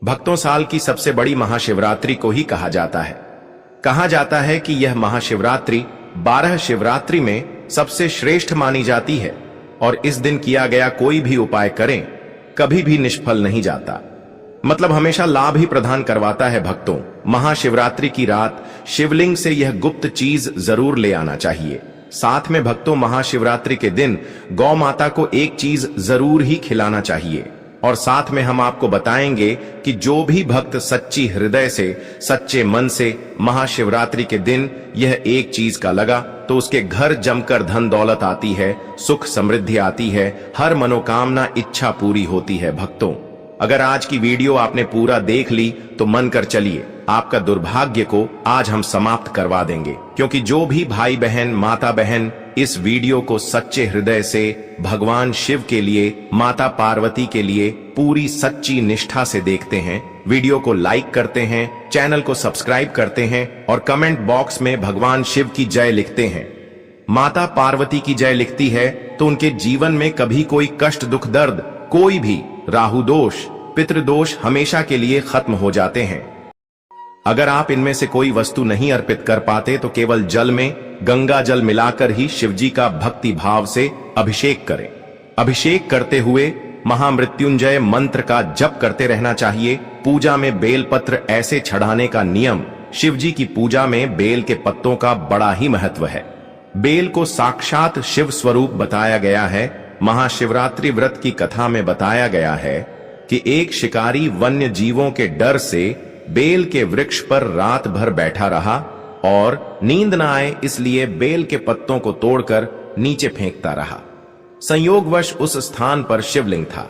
भक्तों, साल की सबसे बड़ी महाशिवरात्रि को ही कहा जाता है। कहा जाता है कि यह महाशिवरात्रि 12 शिवरात्रि में सबसे श्रेष्ठ मानी जाती है और इस दिन किया गया कोई भी उपाय करें कभी भी निष्फल नहीं जाता, मतलब हमेशा लाभ ही प्रदान करवाता है। भक्तों, महाशिवरात्रि की रात शिवलिंग से यह गुप्त चीज जरूर ले आना चाहिए। साथ में भक्तों, महाशिवरात्रि के दिन गौ माता को एक चीज जरूर ही खिलाना चाहिए और साथ में हम आपको बताएंगे कि जो भी भक्त सच्ची हृदय से, सच्चे मन से महाशिवरात्रि के दिन यह एक चीज का लगा तो उसके घर जमकर धन दौलत आती है, सुख समृद्धि आती है, हर मनोकामना इच्छा पूरी होती है। भक्तों, अगर आज की वीडियो आपने पूरा देख ली तो मन कर चलिए, आपका दुर्भाग्य को आज हम समाप्त करवा देंगे, क्योंकि जो भी भाई बहन, माता बहन इस वीडियो को सच्चे हृदय से भगवान शिव के लिए, माता पार्वती के लिए पूरी सच्ची निष्ठा से देखते हैं, वीडियो को लाइक करते हैं, चैनल को सब्सक्राइब करते हैं और कमेंट बॉक्स में भगवान शिव की जय लिखते हैं, माता पार्वती की जय लिखती है, तो उनके जीवन में कभी कोई कष्ट, दुख, दर्द, कोई भी राहु दोष, पितृदोष हमेशा के लिए खत्म हो जाते हैं। अगर आप इनमें से कोई वस्तु नहीं अर्पित कर पाते तो केवल जल में गंगा जल मिलाकर ही शिवजी का भक्ति भाव से अभिषेक करें। अभिषेक करते हुए महामृत्युंजय मंत्र का जप करते रहना चाहिए। पूजा में बेलपत्र ऐसे चढ़ाने का नियम, शिवजी की पूजा में बेल के पत्तों का बड़ा ही महत्व है। बेल को साक्षात शिव स्वरूप बताया गया है। महाशिवरात्रि व्रत की कथा में बताया गया है कि एक शिकारी वन्य जीवों के डर से बेल के वृक्ष पर रात भर बैठा रहा और नींद न आए इसलिए बेल के पत्तों को तोड़कर नीचे फेंकता रहा। संयोगवश उस स्थान पर शिवलिंग था।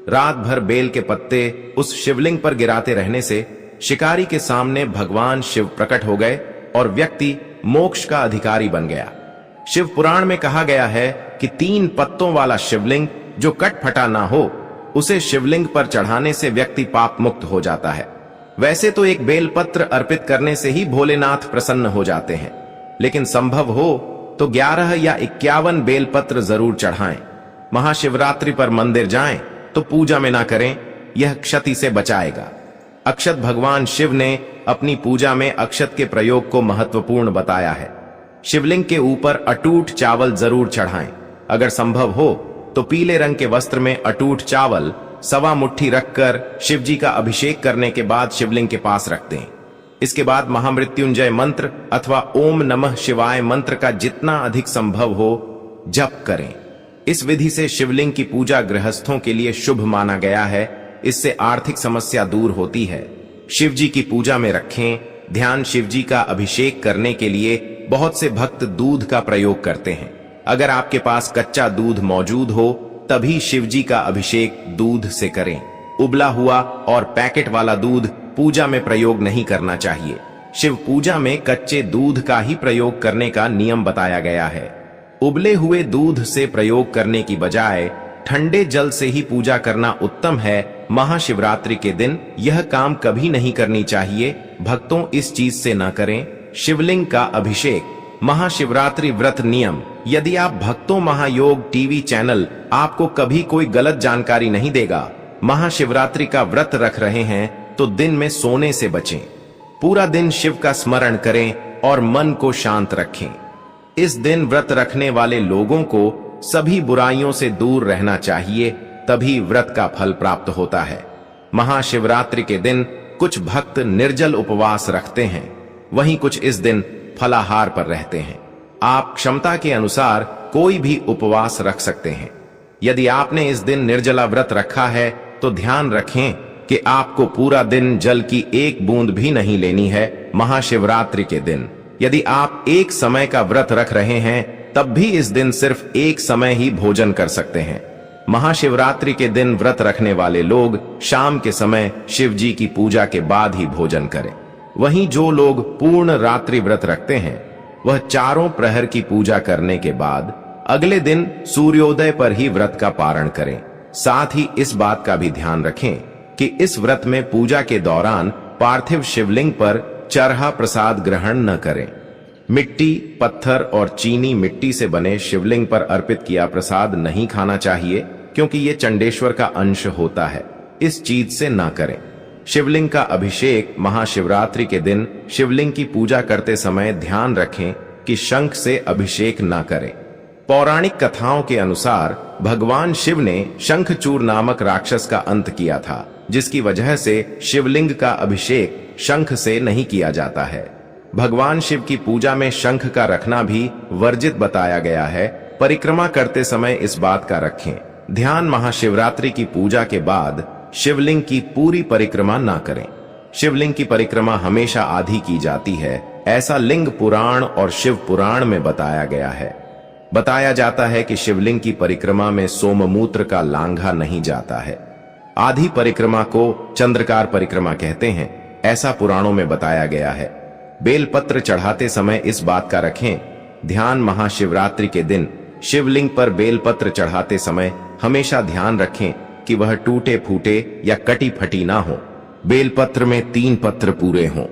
रात भर बेल के पत्ते उस शिवलिंग पर गिराते रहने से शिकारी के सामने भगवान शिव प्रकट हो गए और व्यक्ति मोक्ष का अधिकारी बन गया। शिव पुराण में कहा गया है कि 3 पत्तों वाला शिवलिंग जो कटफटा ना हो, उसे शिवलिंग पर चढ़ाने से व्यक्ति पाप मुक्त हो जाता है। वैसे तो एक बेलपत्र अर्पित करने से ही भोलेनाथ प्रसन्न हो जाते हैं, लेकिन संभव हो तो 11 या 51 बेलपत्र जरूर चढ़ाएं। महाशिवरात्रि पर मंदिर जाएं तो पूजा में ना करें, यह क्षति से बचाएगा। अक्षत भगवान शिव ने अपनी पूजा में अक्षत के प्रयोग को महत्वपूर्ण बताया है। शिवलिंग के ऊपर अटूट चावल जरूर चढ़ाएं। अगर संभव हो तो पीले रंग के वस्त्र में अटूट चावल 1.25 मुट्ठी रखकर शिवजी का अभिषेक करने के बाद शिवलिंग के पास रख दें। इसके बाद महामृत्युंजय मंत्र अथवा ओम नमः शिवाय मंत्र का जितना अधिक संभव हो जप करें। इस विधि से शिवलिंग की पूजा गृहस्थों के लिए शुभ माना गया है। इससे आर्थिक समस्या दूर होती है। शिवजी की पूजा में रखें ध्यान। शिवजी का अभिषेक करने के लिए बहुत से भक्त दूध का प्रयोग करते हैं। अगर आपके पास कच्चा दूध मौजूद हो तभी शिवजी का अभिषेक दूध से करें। उबला हुआ और पैकेट वाला दूध पूजा में प्रयोग नहीं करना चाहिए। शिव पूजा में कच्चे दूध का ही प्रयोग करने का नियम बताया गया है। उबले हुए दूध से प्रयोग करने की बजाय ठंडे जल से ही पूजा करना उत्तम है। महाशिवरात्रि के दिन यह काम कभी नहीं करनी चाहिए। भक्तों, इस चीज से न करें। शिवलिंग का अभिषेक। महाशिवरात्रि व्रत नियम। यदि आप भक्तों महायोग टीवी चैनल आपको कभी कोई गलत जानकारी नहीं देगा। महाशिवरात्रि का व्रत रख रहे हैं तो दिन में सोने से बचें। पूरा दिन शिव का स्मरण करें और मन को शांत रखें। इस दिन व्रत रखने वाले लोगों को सभी बुराइयों से दूर रहना चाहिए, तभी व्रत का फल प्राप्त होता है। महाशिवरात्रि के दिन कुछ भक्त निर्जल उपवास रखते हैं, वहीं कुछ इस दिन फलाहार पर रहते हैं। आप क्षमता के अनुसार कोई भी उपवास रख सकते हैं। यदि आपने इस दिन निर्जला व्रत रखा है तो ध्यान रखें कि आपको पूरा दिन जल की एक बूंद भी नहीं लेनी है। महाशिवरात्रि के दिन यदि आप एक समय का व्रत रख रहे हैं तब भी इस दिन सिर्फ एक समय ही भोजन कर सकते हैं। महाशिवरात्रि के दिन व्रत रखने वाले लोग शाम के समय शिवजी की पूजा के बाद ही भोजन करें। वहीं जो लोग पूर्ण रात्रि व्रत रखते हैं वह चारों प्रहर की पूजा करने के बाद अगले दिन सूर्योदय पर ही व्रत का पारण करें। साथ ही इस बात का भी ध्यान रखें कि इस व्रत में पूजा के दौरान पार्थिव शिवलिंग पर चरहा प्रसाद ग्रहण न करें। मिट्टी, पत्थर और चीनी मिट्टी से बने शिवलिंग पर अर्पित किया प्रसाद नहीं खाना चाहिए, क्योंकि ये चंडेश्वर का अंश होता है। इस चीज से ना करें। शिवलिंग का अभिषेक महाशिवरात्रि के दिन शिवलिंग की पूजा करते समय ध्यान रखें कि शंख से अभिषेक न करें। पौराणिक कथाओं के अनुसार भगवान शिव ने शंखचूर नामक राक्षस का अंत किया था, जिसकी वजह से शिवलिंग का अभिषेक शंख से नहीं किया जाता है। भगवान शिव की पूजा में शंख का रखना भी वर्जित बताया गया है। परिक्रमा करते समय इस बात का रखें ध्यान, महाशिवरात्रि की पूजा के बाद शिवलिंग की पूरी परिक्रमा ना करें। शिवलिंग की परिक्रमा हमेशा आधी की जाती है, ऐसा लिंग पुराण और शिव पुराण में बताया गया है। बताया जाता है कि शिवलिंग की परिक्रमा में सोममूत्र का लांघा नहीं जाता है। आधी परिक्रमा को चंद्रकार परिक्रमा कहते हैं, ऐसा पुराणों में बताया गया है। बेलपत्र चढ़ाते समय इस बात का रखें ध्यान, महाशिवरात्रि के दिन शिवलिंग पर बेलपत्र चढ़ाते समय हमेशा ध्यान रखें कि वह टूटे फूटे या कटी फटी ना हो। बेलपत्र में 3 पत्र पूरे हों।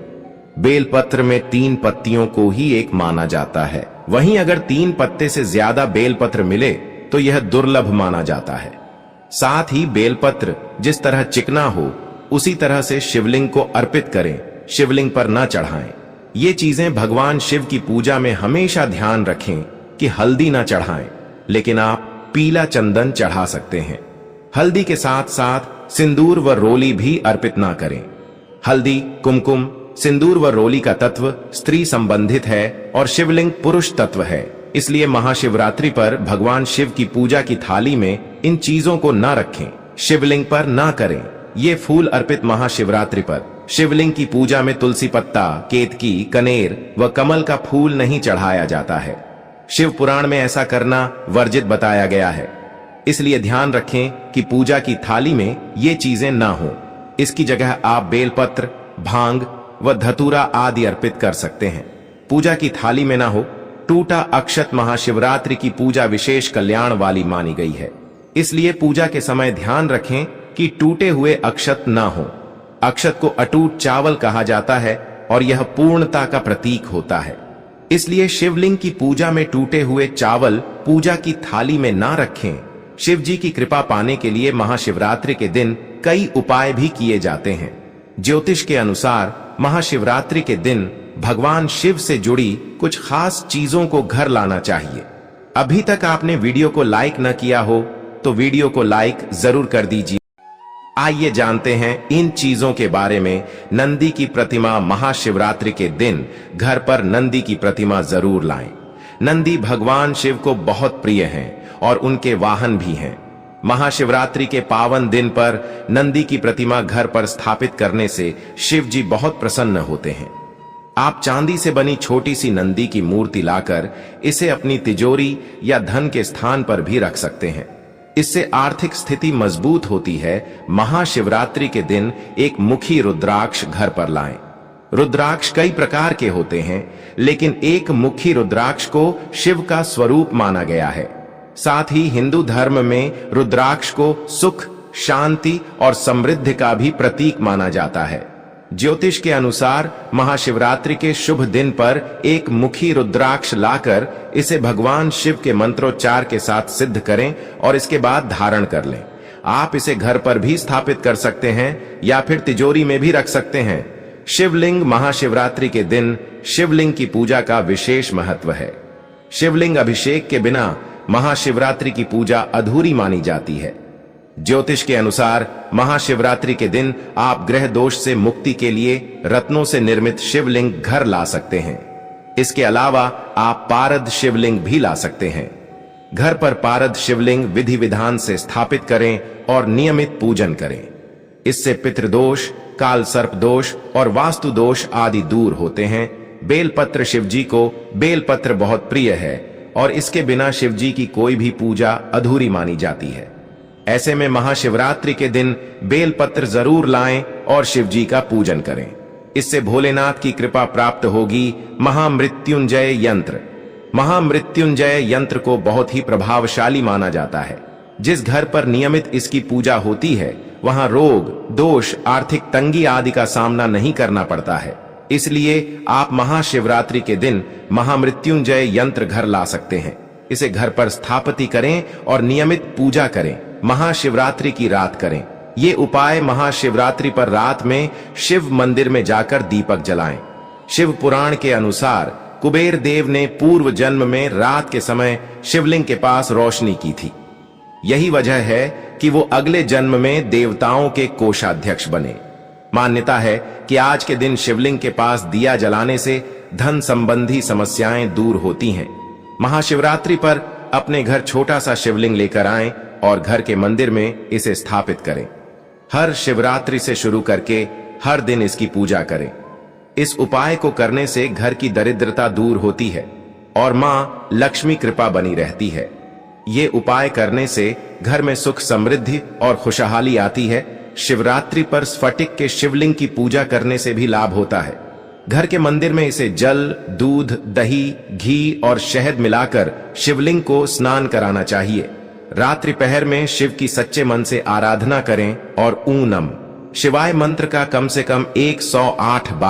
बेलपत्र में 3 पत्तियों को ही एक माना जाता है। वहीं अगर 3 पत्ते से ज्यादा बेलपत्र मिले तो यह दुर्लभ माना जाता है। साथ ही बेलपत्र जिस तरह चिकना हो उसी तरह से शिवलिंग को अर्पित करें, शिवलिंग पर न चढ़ाएं। ये चीजें भगवान शिव की पूजा में हमेशा ध्यान रखें कि हल्दी न चढ़ाएं, लेकिन आप पीला चंदन चढ़ा सकते हैं। हल्दी के साथ साथ सिंदूर व रोली भी अर्पित ना करें। हल्दी, कुमकुम, सिंदूर व रोली का तत्व स्त्री संबंधित है और शिवलिंग पुरुष तत्व है। इसलिए महाशिवरात्रि पर भगवान शिव की पूजा की थाली में इन चीजों को न रखें, शिवलिंग पर ना करें। ये फूल अर्पित महाशिवरात्रि पर शिवलिंग की पूजा में तुलसी पत्ता, केतकी, कनेर व कमल का फूल नहीं चढ़ाया जाता है। शिव पुराण में ऐसा करना वर्जित बताया गया है। इसलिए ध्यान रखें कि पूजा की थाली में ये चीजें ना हो। इसकी जगह आप बेलपत्र, भांग व धतूरा आदि अर्पित कर सकते हैं। पूजा की थाली में ना हो टूटा अक्षत। महाशिवरात्रि की पूजा विशेष कल्याण वाली मानी गई है, इसलिए पूजा के समय ध्यान रखें कि टूटे हुए अक्षत ना हो। अक्षत को अटूट चावल कहा जाता है और यह पूर्णता का प्रतीक होता है। इसलिए शिवलिंग की पूजा में टूटे हुए चावल पूजा की थाली में ना रखें। शिव जी की कृपा पाने के लिए महाशिवरात्रि के दिन कई उपाय भी किए जाते हैं। ज्योतिष के अनुसार महाशिवरात्रि के दिन भगवान शिव से जुड़ी कुछ खास चीजों को घर लाना चाहिए। अभी तक आपने वीडियो को लाइक न किया हो तो वीडियो को लाइक जरूर कर दीजिए। आइए जानते हैं इन चीजों के बारे में। नंदी की प्रतिमा महाशिवरात्रि के दिन घर पर नंदी की प्रतिमा जरूर लाएं। नंदी भगवान शिव को बहुत प्रिय हैं और उनके वाहन भी हैं। महाशिवरात्रि के पावन दिन पर नंदी की प्रतिमा घर पर स्थापित करने से शिव जी बहुत प्रसन्न होते हैं। आप चांदी से बनी छोटी सी नंदी की मूर्ति लाकर इसे अपनी तिजोरी या धन के स्थान पर भी रख सकते हैं। इससे आर्थिक स्थिति मजबूत होती है। महाशिवरात्रि के दिन एक मुखी रुद्राक्ष घर पर लाएं। रुद्राक्ष कई प्रकार के होते हैं, लेकिन एक मुखी रुद्राक्ष को शिव का स्वरूप माना गया है। साथ ही हिंदू धर्म में रुद्राक्ष को सुख, शांति और समृद्धि का भी प्रतीक माना जाता है। ज्योतिष के अनुसार महाशिवरात्रि के शुभ दिन पर एक मुखी रुद्राक्ष लाकर इसे भगवान शिव के मंत्रोच्चार के साथ सिद्ध करें और इसके बाद धारण कर लें। आप इसे घर पर भी स्थापित कर सकते हैं या फिर तिजोरी में भी रख सकते हैं। शिवलिंग महाशिवरात्रि के दिन शिवलिंग की पूजा का विशेष महत्व है। शिवलिंग अभिषेक के बिना महाशिवरात्रि की पूजा अधूरी मानी जाती है। ज्योतिष के अनुसार महाशिवरात्रि के दिन आप ग्रह दोष से मुक्ति के लिए रत्नों से निर्मित शिवलिंग घर ला सकते हैं। इसके अलावा आप पारद शिवलिंग भी ला सकते हैं। घर पर पारद शिवलिंग विधि विधान से स्थापित करें और नियमित पूजन करें। इससे पितृदोष, काल सर्प दोष और वास्तु दोष आदि दूर होते हैं। बेलपत्र शिवजी को बेलपत्र बहुत प्रिय है और इसके बिना शिवजी की कोई भी पूजा अधूरी मानी जाती है। ऐसे में महाशिवरात्रि के दिन बेलपत्र जरूर लाएं और शिवजी का पूजन करें। इससे भोलेनाथ की कृपा प्राप्त होगी। महामृत्युंजय यंत्र। महामृत्युंजय यंत्र को बहुत ही प्रभावशाली माना जाता है। जिस घर पर नियमित इसकी पूजा होती है वहां रोग, दोष, आर्थिक तंगी आदि का सामना नहीं करना पड़ता है। इसलिए आप महाशिवरात्रि के दिन महामृत्युंजय यंत्र घर ला सकते हैं। इसे घर पर स्थापित करें और नियमित पूजा करें। महाशिवरात्रि की रात करें। ये उपाय महाशिवरात्रि पर रात में शिव मंदिर में जाकर दीपक जलाएं। शिव पुराण के अनुसार कुबेर देव ने पूर्व जन्म में रात के समय शिवलिंग के पास रोशनी की थी। यही वजह है कि वो अगले जन्म में देवताओं के कोषाध्यक्ष बने। मान्यता है कि आज के दिन शिवलिंग के पास दिया जलाने से धन संबंधी समस्याएं दूर होती हैं। महाशिवरात्रि पर अपने घर छोटा सा शिवलिंग लेकर आएं और घर के मंदिर में इसे स्थापित करें। हर शिवरात्रि से शुरू करके हर दिन इसकी पूजा करें। इस उपाय को करने से घर की दरिद्रता दूर होती है और मां लक्ष्मी कृपा बनी रहती है। ये उपाय करने से घर में सुख समृद्धि और खुशहाली आती है। शिवरात्रि पर स्फटिक के शिवलिंग की पूजा करने से भी लाभ होता है। घर के मंदिर में इसे जल, दूध, दही, घी और शहद मिलाकर शिवलिंग को स्नान कराना चाहिए। रात्रि पहर में शिव की सच्चे मन से आराधना करें और ऊं नम शिवाय मंत्र का कम से कम 108 बार